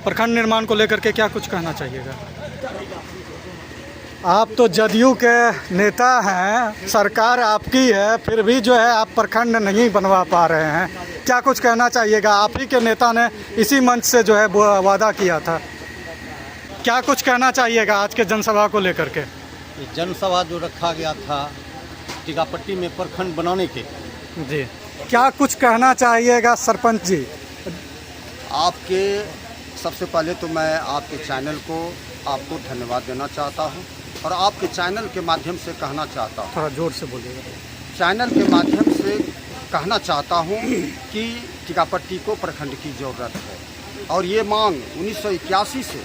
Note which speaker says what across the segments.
Speaker 1: प्रखंड निर्माण को लेकर के क्या कुछ कहना चाहिएगा? आप तो जदयू के नेता हैं, सरकार आपकी है, फिर भी जो है आप प्रखंड नहीं बनवा पा रहे हैं, क्या कुछ कहना चाहिएगा? आप ही के नेता ने इसी मंच से जो है वादा किया था, क्या कुछ कहना चाहिएगा आज के जनसभा को लेकर के?
Speaker 2: जनसभा जो रखा गया था टीकापट्टी में प्रखंड बनाने के,
Speaker 1: जी, क्या कुछ कहना चाहिएगा सरपंच जी?
Speaker 2: आपके सबसे पहले तो मैं आपके चैनल को आपको धन्यवाद देना चाहता हूं और आपके चैनल के माध्यम से कहना चाहता हूं,
Speaker 1: थोड़ा जोर से बोलिएगा।
Speaker 2: चैनल के माध्यम से कहना चाहता हूं कि टीकापट्टी को प्रखंड की ज़रूरत है और ये मांग 1981 से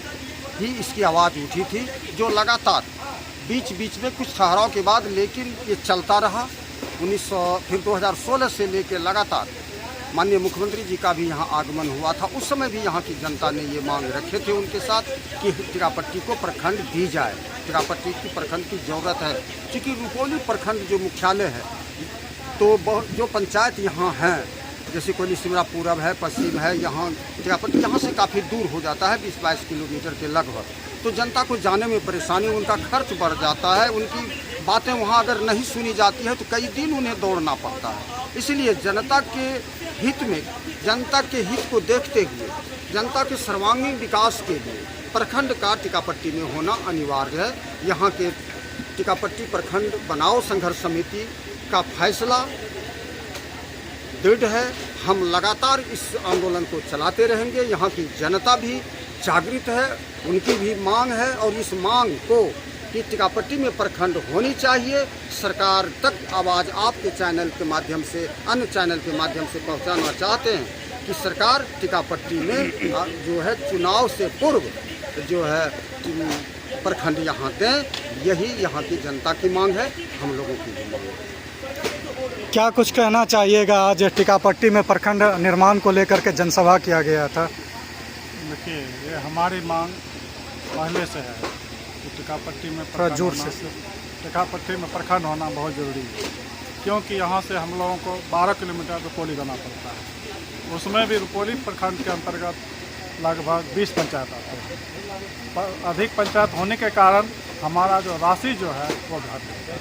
Speaker 2: ही इसकी आवाज़ उठी थी, जो लगातार बीच बीच में कुछ ठहराव के बाद लेकिन ये चलता रहा। फिर 2016 से लेकर लगातार माननीय मुख्यमंत्री जी का भी यहाँ आगमन हुआ था। उस समय भी यहाँ की जनता ने ये मांग रखे थे उनके साथ कि टीकापट्टी को प्रखंड दी जाए, टीकापट्टी की प्रखंड की ज़रूरत है। क्योंकि रुपौली प्रखंड जो मुख्यालय है तो जो पंचायत यहाँ हैं, जैसे कोयली सिमरा पूरब है, पश्चिम है, यहाँ टीकापट्टी यहाँ से काफ़ी दूर हो जाता है, 20-22 किलोमीटर के लगभग। तो जनता को जाने में परेशानी, उनका खर्च बढ़ जाता है, उनकी बातें वहाँ अगर नहीं सुनी जाती है तो कई दिन उन्हें दौड़ना पड़ता है। इसलिए जनता के हित में, जनता के हित को देखते हुए, जनता के सर्वांगीण विकास के लिए प्रखंड का टीकापट्टी में होना अनिवार्य है। यहाँ के टीकापट्टी प्रखंड बनाओ संघर्ष समिति का फैसला दृढ़ है। हम लगातार इस आंदोलन को चलाते रहेंगे। यहाँ की जनता भी जागृत है, उनकी भी मांग है और इस मांग को कि टीकापट्टी में प्रखंड होनी चाहिए, सरकार तक आवाज़ आपके चैनल के माध्यम से, अन्य चैनल के माध्यम से पहुंचाना चाहते हैं कि सरकार टीकापट्टी में जो है चुनाव से पूर्व जो है प्रखंड यहाँ दें। यही यहाँ की जनता की मांग है, हम लोगों की भी मांग है।
Speaker 1: क्या कुछ कहना चाहिएगा? आज टीकापट्टी में प्रखंड निर्माण को लेकर के जनसभा किया गया था।
Speaker 3: देखिए, ये हमारी मांग पहले से है कि टीकापट्टी में टीकापट्टी में प्रखंड होना बहुत ज़रूरी है, क्योंकि यहाँ से हम लोगों को 12 किलोमीटर रुपौली जाना पड़ता है। उसमें भी रुपौली प्रखंड के अंतर्गत लगभग 20 पंचायत आते हैं। अधिक पंचायत होने के कारण हमारा जो राशि जो है वो घट है,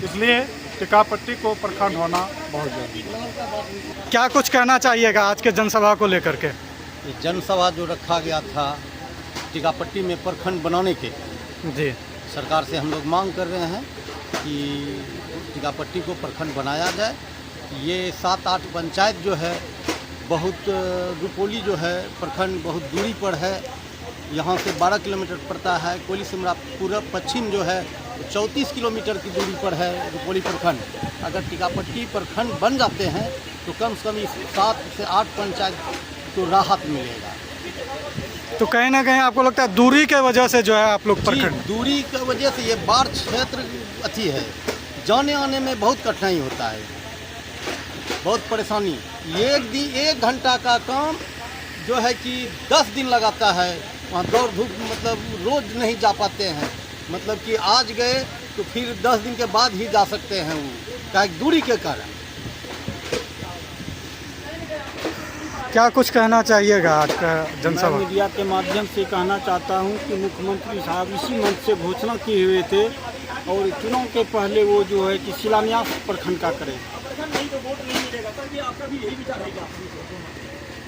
Speaker 3: इसलिए टीकापट्टी को प्रखंड होना बहुत ज़रूरी है।
Speaker 1: क्या कुछ कहना चाहिएगा आज के जनसभा को लेकर के?
Speaker 2: जनसभा जो रखा गया था टीकापट्टी में प्रखंड बनाने के,
Speaker 1: जी,
Speaker 2: सरकार से हम लोग मांग कर रहे हैं कि टीकापट्टी को प्रखंड बनाया जाए। ये 7-8 पंचायत जो है बहुत, रुपौली जो है प्रखंड बहुत दूरी पर है, यहाँ से 12 किलोमीटर पड़ता है। कोयली सिमरा पूरब पश्चिम जो है 34 किलोमीटर की दूरी पर है रुपौली प्रखंड। अगर टीकापट्टी प्रखंड बन जाते हैं तो कम से कम इस 7 से 8 पंचायत को राहत मिलेगा।
Speaker 1: तो कहीं ना कहीं आपको लगता है दूरी के वजह से जो है आप लोग प्रखंड,
Speaker 2: दूरी की वजह से ये बाढ़ क्षेत्र अच्छी है, जाने आने में बहुत कठिनाई होता है, बहुत परेशानी। एक घंटा का काम जो है कि 10 दिन लगाता है, वहाँ दौड़ धूप, मतलब रोज़ नहीं जा पाते हैं, मतलब कि आज गए तो फिर 10 दिन के बाद ही जा सकते हैं, वो क्या दूरी के कारण।
Speaker 1: क्या कुछ कहना चाहिएगा आज का जनसभा?
Speaker 4: मैं मीडिया के माध्यम से कहना चाहता हूं कि मुख्यमंत्री साहब इसी मंच से घोषणा किए हुए थे और चुनाव के पहले वो जो है कि शिलान्यास प्रखंड का करें।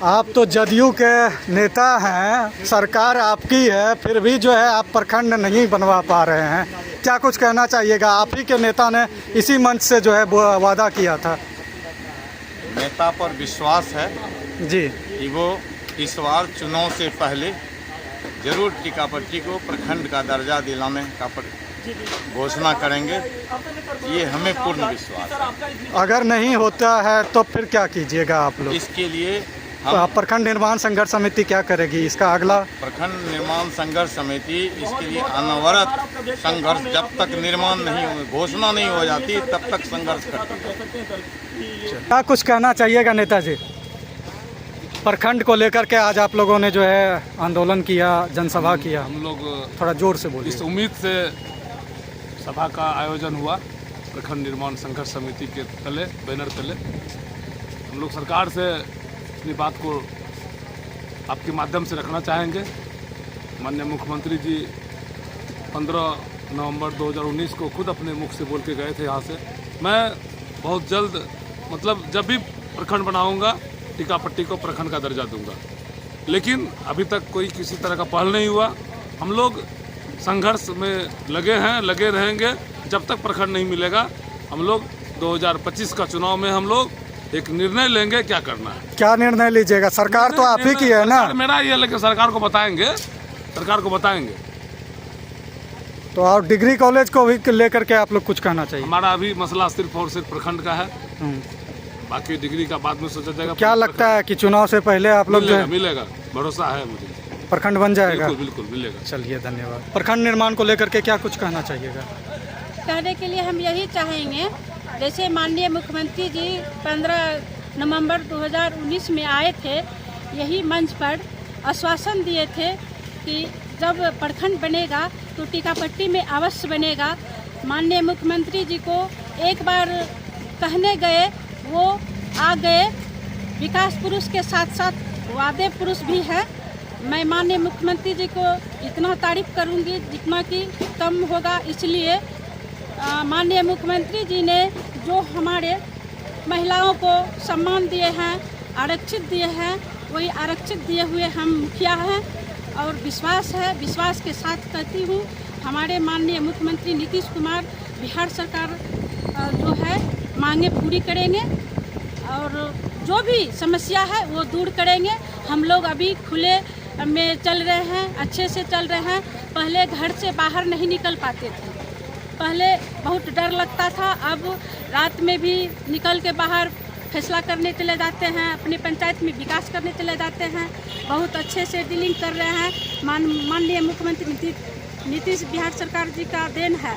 Speaker 1: आप तो जदयू के नेता हैं, सरकार आपकी है, फिर भी जो है आप प्रखंड नहीं बनवा पा रहे हैं, क्या कुछ कहना चाहिएगा? आप ही के नेता ने इसी मंच से जो है वादा किया था।
Speaker 5: नेता पर विश्वास है
Speaker 1: जी,
Speaker 5: कि वो इस बार चुनाव से पहले जरूर टीकापट्टी को प्रखंड का दर्जा दिलाने का घोषणा करेंगे, ये हमें पूर्ण विश्वास है।
Speaker 1: अगर नहीं होता है तो फिर क्या कीजिएगा आप लोग?
Speaker 5: इसके लिए
Speaker 1: प्रखंड निर्माण संघर्ष समिति क्या करेगी? इसका अगला
Speaker 5: प्रखंड निर्माण संघर्ष समिति इसके लिए अनवरत संघर्ष, जब तक निर्माण नहीं हो, घोषणा नहीं हो जाती तब तक संघर्ष करती है।
Speaker 1: क्या कुछ कहना चाहिएगा नेताजी? प्रखंड को लेकर के आज आप लोगों ने जो है आंदोलन किया, जनसभा किया,
Speaker 6: हम लोग
Speaker 1: थोड़ा जोर से बोलिए।
Speaker 6: इस उम्मीद से सभा का आयोजन हुआ प्रखंड निर्माण संघर्ष समिति के तले, बैनर तले। हम लोग सरकार से अपनी बात को आपके माध्यम से रखना चाहेंगे। माननीय मुख्यमंत्री जी 15 नवंबर 2019 को खुद अपने मुख से बोल के गए थे यहाँ से, मैं बहुत जल्द मतलब जब भी प्रखंड बनाऊंगा टीकापट्टी को प्रखंड का दर्जा दूंगा। लेकिन अभी तक कोई किसी तरह का पहल नहीं हुआ। हम लोग संघर्ष में लगे हैं, लगे रहेंगे जब तक प्रखंड नहीं मिलेगा। हम लोग 2025 का चुनाव में हम लोग एक निर्णय लेंगे क्या करना है।
Speaker 1: क्या निर्णय लीजिएगा? सरकार तो आप ही की है ना।
Speaker 6: सरकार मेरा ये, लेकिन सरकार को बताएंगे, सरकार को बताएंगे।
Speaker 1: तो आप डिग्री कॉलेज को भी लेकर के आप लोग कुछ कहना चाहिए।
Speaker 6: हमारा अभी मसला सिर्फ और सिर्फ प्रखंड का है, बाकी डिग्री का बाद में सोचा जाएगा।
Speaker 1: क्या लगता है कि चुनाव से पहले आप लोग
Speaker 6: मिलेगा, भरोसा है मुझे,
Speaker 1: प्रखंड बन जाएगा?
Speaker 6: बिल्कुल बिल्कुल मिलेगा।
Speaker 1: चलिए धन्यवाद। प्रखंड निर्माण को लेकर के क्या कुछ कहना चाहिएगा?
Speaker 7: कहने के लिए हम यही चाहेंगे, जैसे माननीय मुख्यमंत्री जी 15 नवंबर 2019 में आए थे, यही मंच पर आश्वासन दिए थे कि जब प्रखंड बनेगा तो टीकापट्टी में अवश्य बनेगा। माननीय मुख्यमंत्री जी को एक बार कहने गए, वो आ गए। विकास पुरुष के साथ साथ वादे पुरुष भी हैं। मैं माननीय मुख्यमंत्री जी को इतना तारीफ करूंगी जितना कि कम होगा। इसलिए माननीय मुख्यमंत्री जी ने जो हमारे महिलाओं को सम्मान दिए हैं, आरक्षित दिए हैं, वही आरक्षित दिए हुए हम मुखिया हैं। और विश्वास है, विश्वास के साथ कहती हूँ, हमारे माननीय मुख्यमंत्री नीतीश कुमार बिहार सरकार जो है मांगे पूरी करेंगे और जो भी समस्या है वो दूर करेंगे। हम लोग अभी खुले में चल रहे हैं, अच्छे से चल रहे हैं। पहले घर से बाहर नहीं निकल पाते थे, पहले बहुत डर लगता था। अब रात में भी निकल के बाहर फैसला करने चले जाते हैं, अपनी पंचायत में विकास करने चले जाते हैं। बहुत अच्छे से डीलिंग कर रहे हैं। माननीय मुख्यमंत्री नीतीश बिहार सरकार जी का देन है,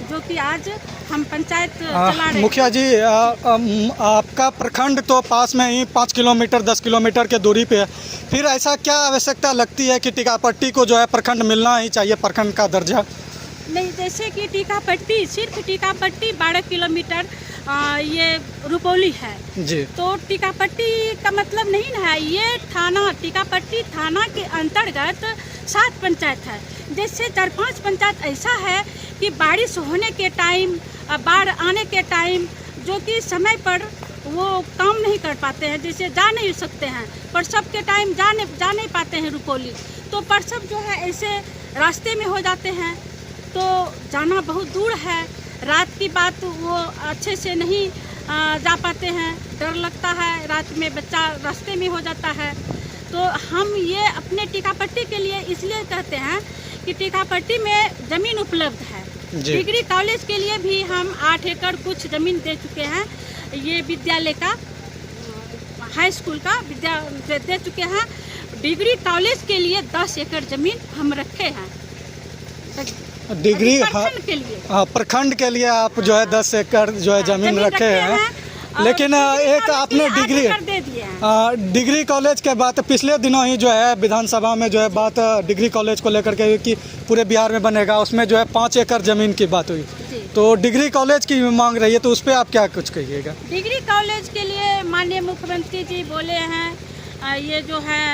Speaker 7: जो कि आज हम पंचायत चला रहे हैं।
Speaker 1: मुखिया जी, आपका प्रखंड तो पास में ही 5 किलोमीटर 10 किलोमीटर के दूरी पे है, फिर ऐसा क्या आवश्यकता लगती है कि टीकापट्टी को जो है प्रखंड मिलना ही चाहिए, प्रखंड का दर्जा?
Speaker 7: नहीं, जैसे कि टीकापट्टी, सिर्फ टीकापट्टी 12 किलोमीटर ये रुपौली है
Speaker 1: जी।
Speaker 7: तो टीकापट्टी का मतलब नहीं है, ये थाना, टीकापट्टी थाना के अंतर्गत 7 पंचायत है। जैसे 4-5 पंचायत ऐसा है कि बारिश होने के टाइम, बाढ़ आने के टाइम, जो कि समय पर वो काम नहीं कर पाते हैं, जैसे जा नहीं सकते हैं। प्रसव के टाइम जा नहीं पाते हैं रुपौली, तो प्रसव जो है ऐसे रास्ते में हो जाते हैं, तो जाना बहुत दूर है। रात की बात वो अच्छे से नहीं जा पाते हैं, डर लगता है, रात में बच्चा रास्ते में हो जाता है। तो हम ये अपने टीकापट्टी के लिए इसलिए कहते हैं कि टीकापट्टी में ज़मीन उपलब्ध है। डिग्री कॉलेज के लिए भी हम 8 एकड़ कुछ ज़मीन दे चुके हैं। ये विद्यालय का, हाई स्कूल का दे चुके हैं। डिग्री कॉलेज के लिए 10 एकड़ ज़मीन हम रखे हैं
Speaker 1: डिग्री
Speaker 7: प्रखंड के लिए।
Speaker 1: प्रखंड के लिए आप जो है 10 एकड़ जो है ज़मीन रखे हैं। लेकिन एक आपने डिग्री कॉलेज के बात पिछले दिनों ही जो है विधानसभा में जो है बात डिग्री कॉलेज को लेकर के कि पूरे बिहार में बनेगा, उसमें जो है 5 एकड़ ज़मीन की बात हुई, तो डिग्री कॉलेज की मांग रही है, तो उस पर आप क्या कुछ कहिएगा?
Speaker 7: डिग्री कॉलेज के लिए माननीय मुख्यमंत्री जी बोले हैं, ये जो है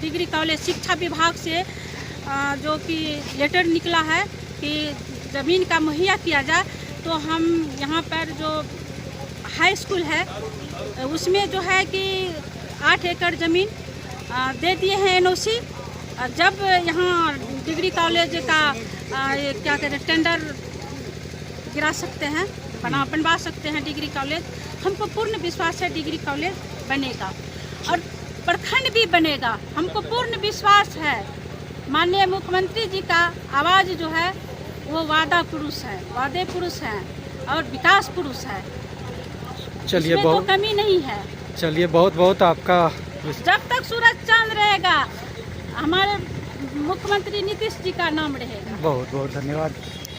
Speaker 7: डिग्री कॉलेज शिक्षा विभाग से जो कि लेटर निकला है कि ज़मीन का मुहैया किया जाए, तो हम यहाँ पर जो हाई स्कूल है उसमें जो है कि 8 एकड़ ज़मीन दे दिए हैं NOC। जब यहाँ डिग्री कॉलेज का क्या कहते हैं टेंडर गिरा सकते हैं, बनवा सकते हैं डिग्री कॉलेज। हमको पूर्ण विश्वास है डिग्री कॉलेज बनेगा और प्रखंड भी बनेगा, हमको पूर्ण विश्वास है। माननीय मुख्यमंत्री जी का आवाज़ जो है वो वादा पुरुष है, वादे पुरुष हैं और विकास पुरुष है।
Speaker 1: चलिए, बहुत
Speaker 7: कमी नहीं है।
Speaker 1: चलिए, बहुत बहुत आपका।
Speaker 7: जब तक सूरज चांद रहेगा हमारे मुख्यमंत्री नीतीश जी का नाम रहेगा।
Speaker 1: बहुत बहुत धन्यवाद।